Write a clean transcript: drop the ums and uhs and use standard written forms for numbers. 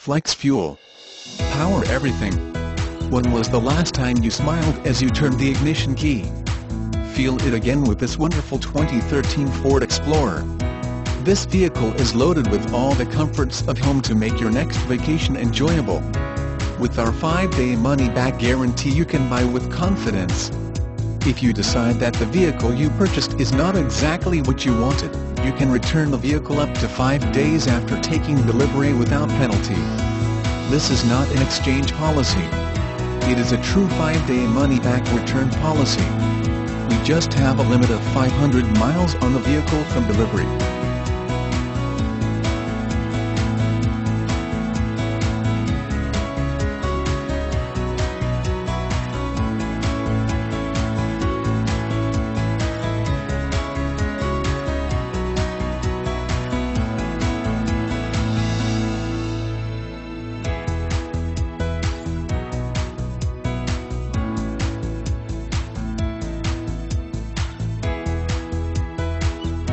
Flex Fuel. Power everything. When was the last time you smiled as you turned the ignition key? Feel it again with this wonderful 2013 Ford Explorer. This vehicle is loaded with all the comforts of home to make your next vacation enjoyable. With our 5-day money-back guarantee, you can buy with confidence. If you decide that the vehicle you purchased is not exactly what you wanted, you can return the vehicle up to 5 days after taking delivery without penalty. This is not an exchange policy. It is a true 5-day money-back return policy. We just have a limit of 500 miles on the vehicle from delivery.